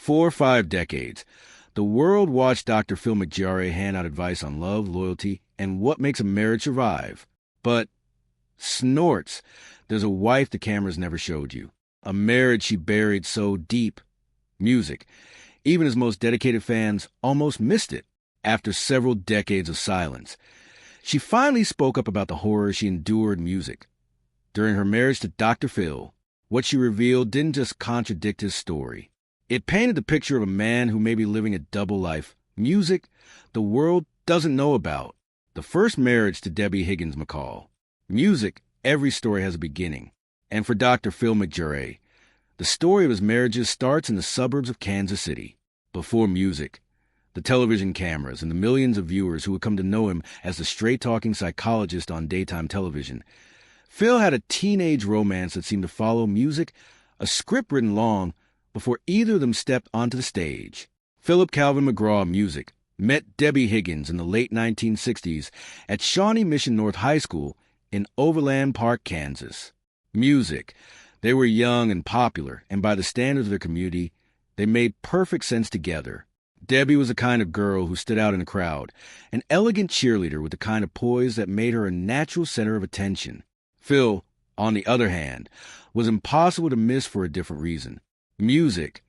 For 5 decades, the world watched Dr. Phil McJarry hand out advice on love, loyalty, and what makes a marriage survive. But snorts, there's a wife the cameras never showed you. A marriage she buried so deep. Music. Even his most dedicated fans almost missed it. After several decades of silence, she finally spoke up about the horror she endured in music. During her marriage to Dr. Phil, what she revealed didn't just contradict his story. It painted the picture of a man who may be living a double life. Music, the world doesn't know about. The first marriage to Debbie Higgins McCall. Music, every story has a beginning. And for Dr. Phil McJarry, the story of his marriages starts in the suburbs of Kansas City. Before music, the television cameras, and the millions of viewers who would come to know him as the straight-talking psychologist on daytime television, Phil had a teenage romance that seemed to follow music, a script written long before either of them stepped onto the stage. Philip Calvin McGraw, music, met Debbie Higgins in the late 1960s at Shawnee Mission North High School in Overland Park, Kansas. Music, they were young and popular, and by the standards of their community, they made perfect sense together. Debbie was the kind of girl who stood out in a crowd, an elegant cheerleader with the kind of poise that made her a natural center of attention. Phil, on the other hand, was impossible to miss for a different reason. Music.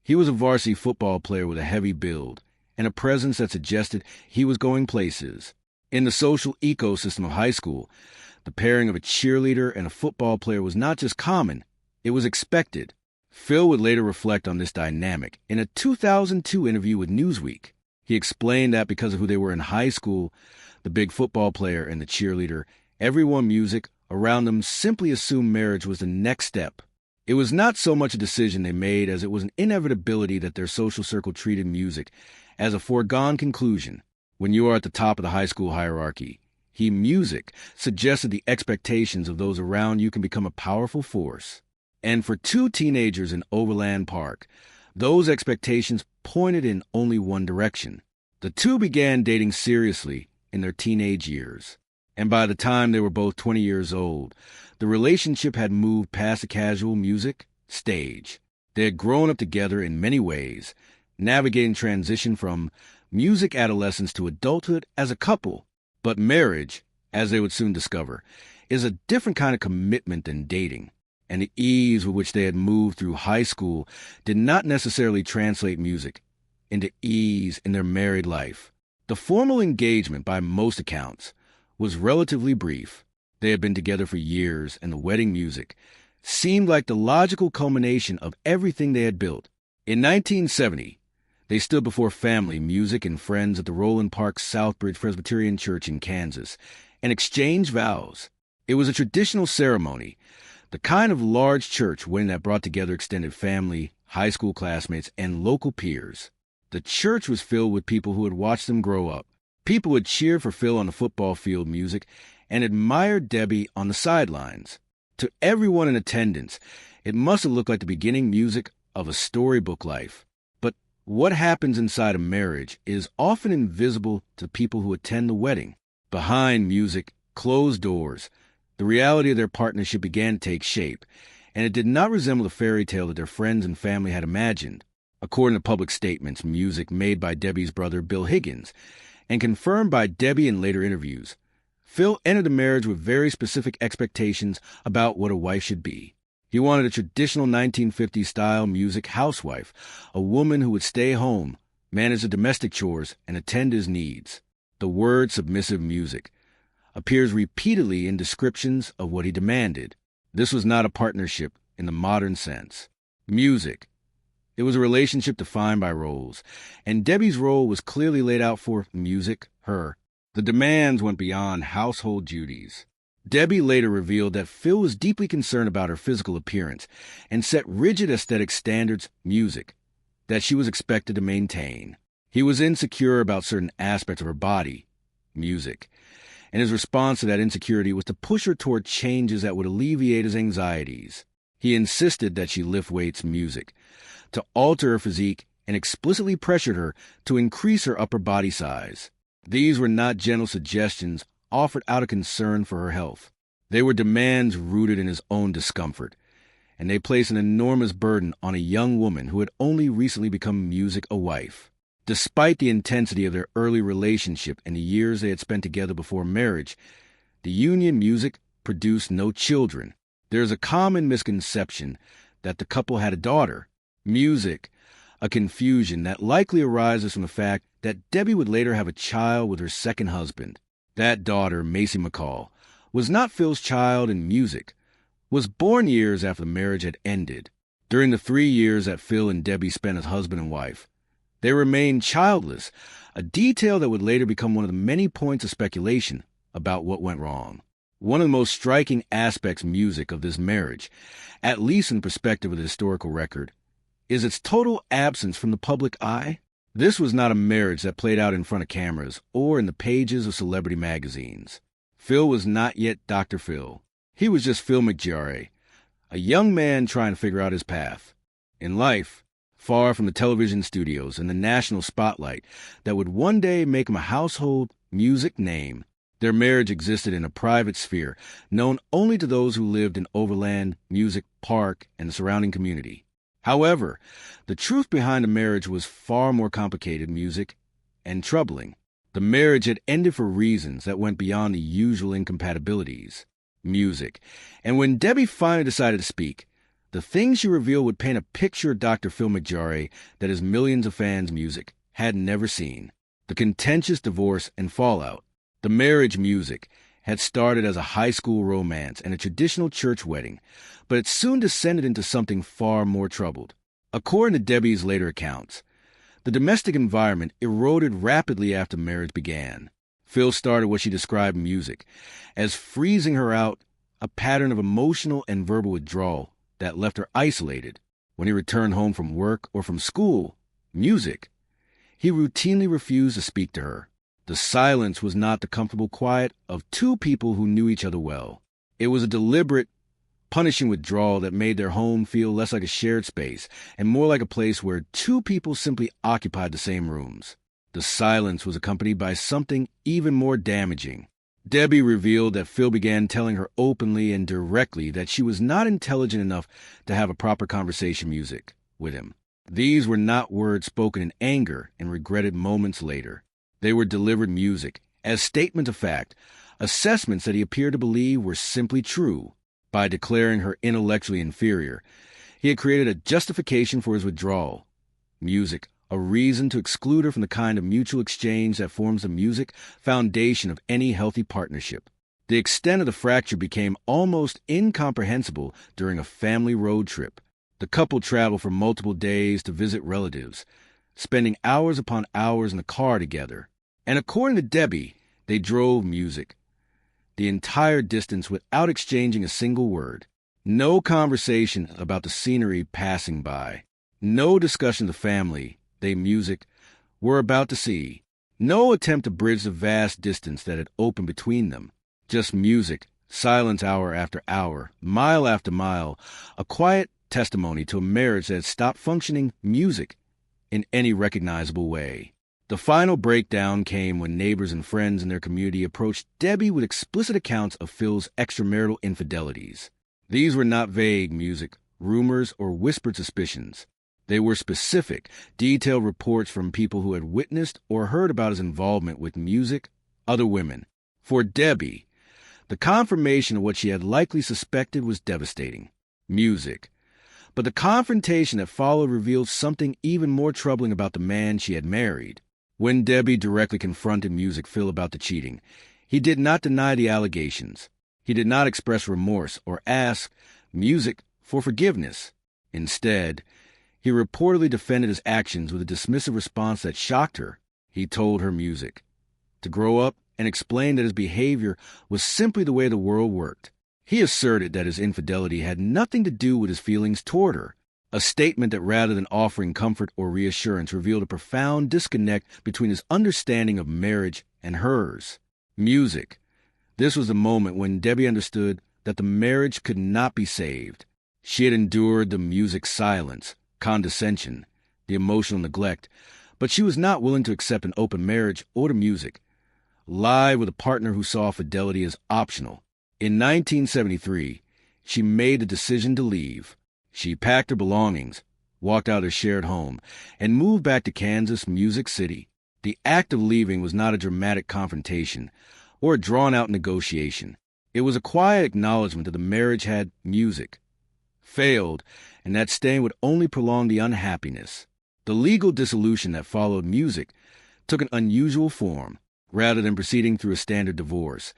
He was a varsity football player with a heavy build and a presence that suggested he was going places. In the social ecosystem of high school, the pairing of a cheerleader and a football player was not just common, it was expected. Phil would later reflect on this dynamic in a 2002 interview with Newsweek. He explained that because of who they were in high school, the big football player and the cheerleader, everyone music around them simply assumed marriage was the next step. It was not so much a decision they made as it was an inevitability that their social circle treated music as a foregone conclusion. When you are at the top of the high school hierarchy, music suggested the expectations of those around you can become a powerful force. And for two teenagers in Overland Park, those expectations pointed in only one direction. The two began dating seriously in their teenage years. And by the time they were both 20 years old, the relationship had moved past the casual music stage. They had grown up together in many ways, navigating transition from music adolescence to adulthood as a couple. But marriage, as they would soon discover, is a different kind of commitment than dating. And the ease with which they had moved through high school did not necessarily translate music into ease in their married life. The formal engagement, by most accounts, was relatively brief. They had been together for years, and the wedding music seemed like the logical culmination of everything they had built. In 1970, they stood before family, music, and friends at the Roland Park Southbridge Presbyterian Church in Kansas and exchanged vows. It was a traditional ceremony, the kind of large church wedding that brought together extended family, high school classmates, and local peers. The church was filled with people who had watched them grow up. People would cheer for Phil on the football field music and admired Debbie on the sidelines. To everyone in attendance, it must have looked like the beginning music of a storybook life. But what happens inside a marriage is often invisible to people who attend the wedding. Behind music, closed doors, the reality of their partnership began to take shape, and it did not resemble the fairy tale that their friends and family had imagined. According to public statements, music made by Debbie's brother Bill Higgins, and confirmed by Debbie in later interviews, Phil entered the marriage with very specific expectations about what a wife should be. He wanted a traditional 1950s-style music housewife, a woman who would stay home, manage the domestic chores, and attend his needs. The word submissive music appears repeatedly in descriptions of what he demanded. This was not a partnership in the modern sense. Music. It was a relationship defined by roles, and Debbie's role was clearly laid out for music, her. The demands went beyond household duties. Debbie later revealed that Phil was deeply concerned about her physical appearance and set rigid aesthetic standards, music, that she was expected to maintain. He was insecure about certain aspects of her body, music, and his response to that insecurity was to push her toward changes that would alleviate his anxieties. He insisted that she lift weights, music, to alter her physique, and explicitly pressured her to increase her upper body size. These were not gentle suggestions offered out of concern for her health. They were demands rooted in his own discomfort, and they placed an enormous burden on a young woman who had only recently become music a wife. Despite the intensity of their early relationship and the years they had spent together before marriage, the union music produced no children. There is a common misconception that the couple had a daughter. Music, a confusion that likely arises from the fact that Debbie would later have a child with her second husband. That daughter, Macy McCall, was not Phil's child, and music was born years after the marriage had ended. During the 3 years that Phil and Debbie spent as husband and wife, they remained childless, a detail that would later become one of the many points of speculation about what went wrong. One of the most striking aspects music of this marriage, at least in perspective of the historical record, is its total absence from the public eye. This was not a marriage that played out in front of cameras or in the pages of celebrity magazines. Phil was not yet Dr. Phil. He was just Phil McGarry, a young man trying to figure out his path in life, far from the television studios and the national spotlight that would one day make him a household music name. Their marriage existed in a private sphere, known only to those who lived in Overland, Music Park, and the surrounding community. However, the truth behind the marriage was far more complicated, music, and troubling. The marriage had ended for reasons that went beyond the usual incompatibilities. Music. And when Debbie finally decided to speak, the things she revealed would paint a picture of Dr. Phil McGarry that his millions of fans' music had never seen. The contentious divorce and fallout. The marriage music had started as a high school romance and a traditional church wedding, but it soon descended into something far more troubled. According to Debbie's later accounts, the domestic environment eroded rapidly after marriage began. Phil started what she described in music as freezing her out, a pattern of emotional and verbal withdrawal that left her isolated. When he returned home from work or from school, music, he routinely refused to speak to her. The silence was not the comfortable quiet of two people who knew each other well. It was a deliberate, punishing withdrawal that made their home feel less like a shared space and more like a place where two people simply occupied the same rooms. The silence was accompanied by something even more damaging. Debbie revealed that Phil began telling her openly and directly that she was not intelligent enough to have a proper conversation music with him. These were not words spoken in anger and regretted moments later. They were delivered music as statements of fact, assessments that he appeared to believe were simply true. By declaring her intellectually inferior, he had created a justification for his withdrawal. Music, a reason to exclude her from the kind of mutual exchange that forms the music foundation of any healthy partnership. The extent of the fracture became almost incomprehensible during a family road trip. The couple traveled for multiple days to visit relatives, spending hours upon hours in the car together. And according to Debbie, they drove music the entire distance without exchanging a single word. No conversation about the scenery passing by. No discussion of the family they music were about to see. No attempt to bridge the vast distance that had opened between them. Just music, silence hour after hour, mile after mile, a quiet testimony to a marriage that had stopped functioning music in any recognizable way. The final breakdown came when neighbors and friends in their community approached Debbie with explicit accounts of Phil's extramarital infidelities. These were not vague music, rumors, or whispered suspicions. They were specific, detailed reports from people who had witnessed or heard about his involvement with music, other women. For Debbie, the confirmation of what she had likely suspected was devastating. Music. But the confrontation that followed revealed something even more troubling about the man she had married. When Debbie directly confronted Music Phil about the cheating, he did not deny the allegations. He did not express remorse or ask Music for forgiveness. Instead, he reportedly defended his actions with a dismissive response that shocked her. He told her Music to grow up and explained that his behavior was simply the way the world worked. He asserted that his infidelity had nothing to do with his feelings toward her, a statement that rather than offering comfort or reassurance revealed a profound disconnect between his understanding of marriage and hers. Music. This was the moment when Debbie understood that the marriage could not be saved. She had endured the music silence, condescension, the emotional neglect, but she was not willing to accept an open marriage or the music. Lie with a partner who saw fidelity as optional. In 1973, she made the decision to leave. She packed her belongings, walked out of their shared home, and moved back to Kansas, Music City. The act of leaving was not a dramatic confrontation or a drawn-out negotiation. It was a quiet acknowledgement that the marriage had music, failed, and that staying would only prolong the unhappiness. The legal dissolution that followed music took an unusual form. Rather than proceeding through a standard divorce,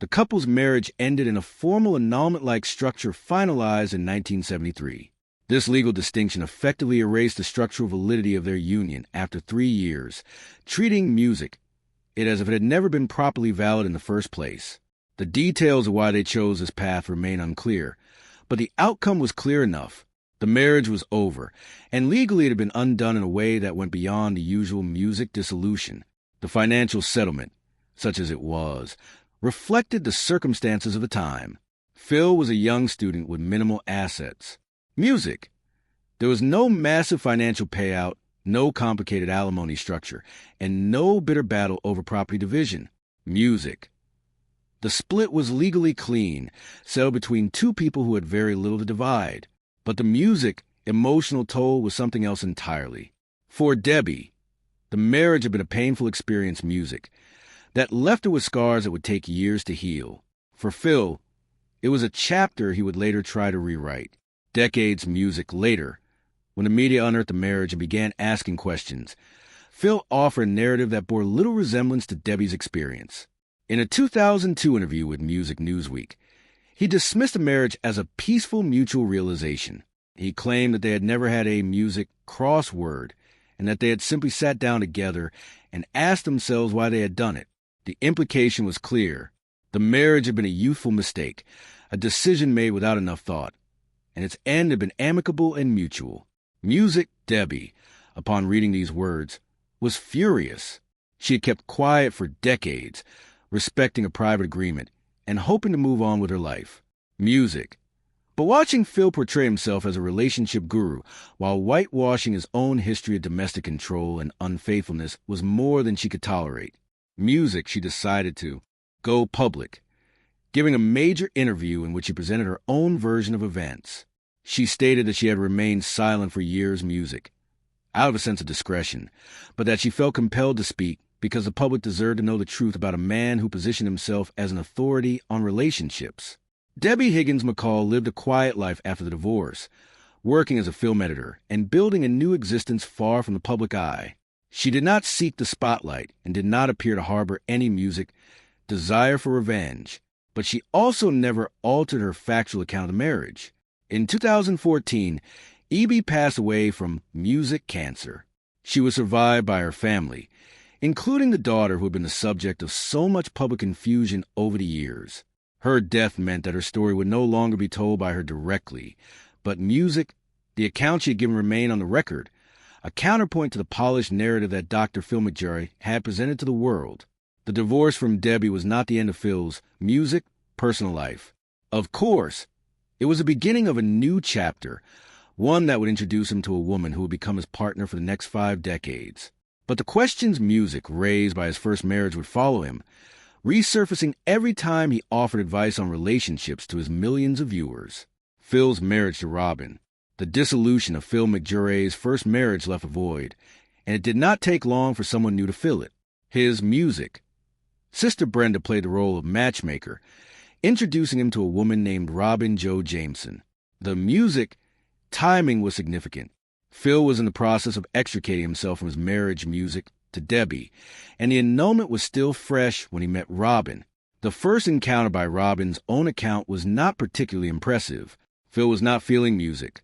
the couple's marriage ended in a formal annulment-like structure finalized in 1973. This legal distinction effectively erased the structural validity of their union after 3 years, treating music as if it had never been properly valid in the first place. The details of why they chose this path remain unclear, but the outcome was clear enough. The marriage was over, and legally it had been undone in a way that went beyond the usual music dissolution. The financial settlement, such as it was, reflected the circumstances of the time. Phil was a young student with minimal assets. Music. There was no massive financial payout, no complicated alimony structure, and no bitter battle over property division. Music. The split was legally clean, settled between two people who had very little to divide. But the music, emotional toll was something else entirely. For Debbie, the marriage had been a painful experience music that left her with scars that would take years to heal. For Phil, it was a chapter he would later try to rewrite. Decades music later, when the media unearthed the marriage and began asking questions, Phil offered a narrative that bore little resemblance to Debbie's experience. In a 2002 interview with Music Newsweek, he dismissed the marriage as a peaceful mutual realization. He claimed that they had never had a music crossword and that they had simply sat down together and asked themselves why they had done it. The implication was clear. The marriage had been a youthful mistake, a decision made without enough thought, and its end had been amicable and mutual. Music Debbie, upon reading these words, was furious. She had kept quiet for decades, respecting a private agreement and hoping to move on with her life. Music. But watching Phil portray himself as a relationship guru while whitewashing his own history of domestic control and unfaithfulness was more than she could tolerate. Music, she decided to go public, giving a major interview in which she presented her own version of events. She stated that she had remained silent for years, music, out of a sense of discretion, but that she felt compelled to speak because the public deserved to know the truth about a man who positioned himself as an authority on relationships. Debbie Higgins McCall lived a quiet life after the divorce, working as a film editor and building a new existence far from the public eye. She did not seek the spotlight and did not appear to harbor any music desire for revenge, but she also never altered her factual account of the marriage. In 2014, E.B. passed away from music cancer. She was survived by her family, including the daughter who had been the subject of so much public confusion over the years. Her death meant that her story would no longer be told by her directly, but music, the account she had given, remained on the record, a counterpoint to the polished narrative that Dr. Phil McJarry had presented to the world. The divorce from Debbie was not the end of Phil's music, personal life. Of course, it was the beginning of a new chapter, one that would introduce him to a woman who would become his partner for the next 5 decades. But the questions music raised by his first marriage would follow him, resurfacing every time he offered advice on relationships to his millions of viewers. Phil's marriage to Robin. The dissolution of Phil McJarry's first marriage left a void, and it did not take long for someone new to fill it. His music. Sister Brenda played the role of matchmaker, introducing him to a woman named Robin Jo Jameson. The music timing was significant. Phil was in the process of extricating himself from his marriage music to Debbie, and the annulment was still fresh when he met Robin. The first encounter by Robin's own account was not particularly impressive. Phil was not feeling music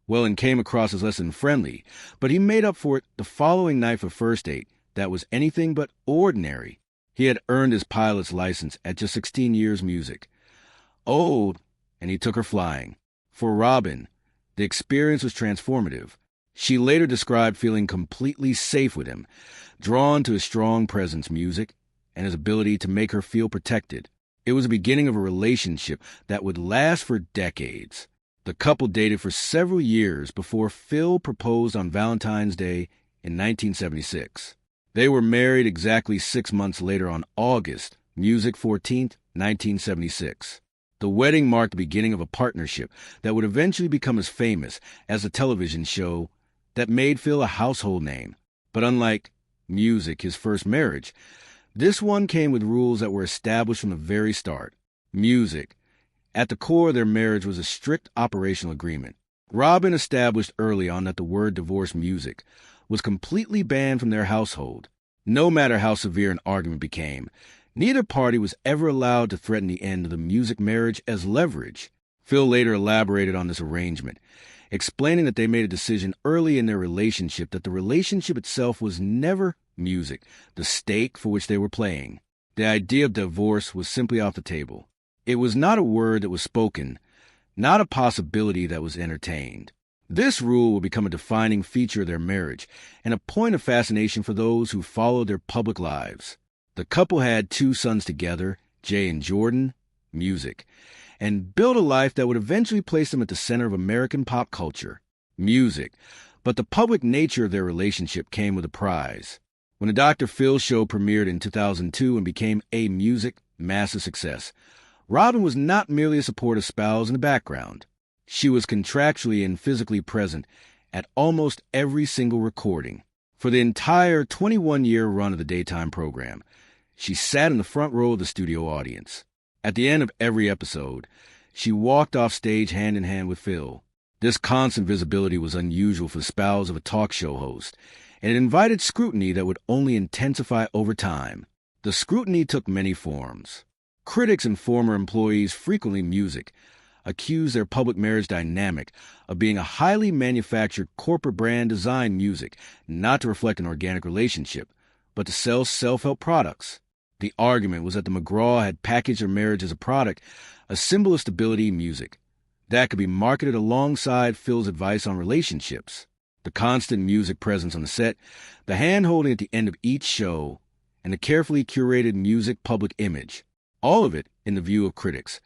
well and came across as less than friendly, but he made up for it the following night for first date that was anything but ordinary. He had earned his pilot's license at just 16 years music. Old, and he took her flying. For Robin, the experience was transformative. She later described feeling completely safe with him, drawn to his strong presence music and his ability to make her feel protected. It was the beginning of a relationship that would last for decades. The couple dated for several years before Phil proposed on Valentine's Day in 1976. They were married exactly 6 months later on August, music 14th, 1976. The wedding marked the beginning of a partnership that would eventually become as famous as the television show that made Phil a household name. But unlike Music, his first marriage, this one came with rules that were established from the very start. Music. At the core of their marriage was a strict operational agreement. Robin established early on that the word divorce music was completely banned from their household. No matter how severe an argument became, neither party was ever allowed to threaten the end of the music marriage as leverage. Phil later elaborated on this arrangement, explaining that they made a decision early in their relationship that the relationship itself was never music, the stake for which they were playing. The idea of divorce was simply off the table. It was not a word that was spoken, not a possibility that was entertained. This rule would become a defining feature of their marriage and a point of fascination for those who followed their public lives. The couple had 2 sons together, Jay and Jordan, Music, and built a life that would eventually place them at the center of American pop culture, music. But the public nature of their relationship came with a prize. When the Dr. Phil show premiered in 2002 and became a massive success, Robin was not merely a supportive spouse in the background. She was contractually and physically present at almost every single recording. For the entire 21-year run of the daytime program, she sat in the front row of the studio audience. At the end of every episode, she walked off stage hand in hand with Phil. This constant visibility was unusual for the spouse of a talk show host, and it invited scrutiny that would only intensify over time. The scrutiny took many forms. Critics and former employees, frequently Music, accused their public marriage dynamic of being a highly manufactured corporate brand designed music, not to reflect an organic relationship, but to sell self-help products. The argument was that the McGraw had packaged their marriage as a product, a symbol of stability music, that could be marketed alongside Phil's advice on relationships. The constant Music presence on the set, the hand-holding at the end of each show, and the carefully curated Music public image, all of it, in the view of critics,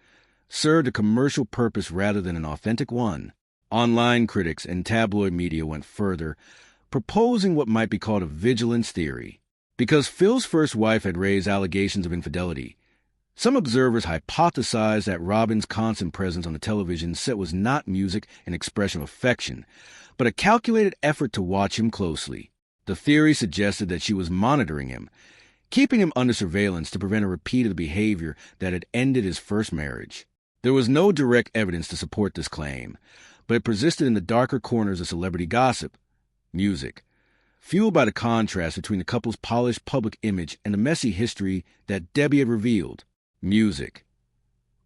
served a commercial purpose rather than an authentic one. Online critics and tabloid media went further, proposing what might be called a vigilance theory. Because Phil's first wife had raised allegations of infidelity, some observers hypothesized that Robin's constant presence on the television set was not music and expression of affection, but a calculated effort to watch him closely. The theory suggested that she was monitoring him, keeping him under surveillance to prevent a repeat of the behavior that had ended his first marriage. There was no direct evidence to support this claim, but it persisted in the darker corners of celebrity gossip, Music, fueled by the contrast between the couple's polished public image and the messy history that Debbie had revealed, Music.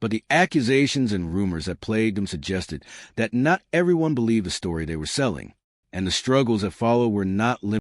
But the accusations and rumors that plagued them suggested that not everyone believed the story they were selling, and the struggles that followed were not limited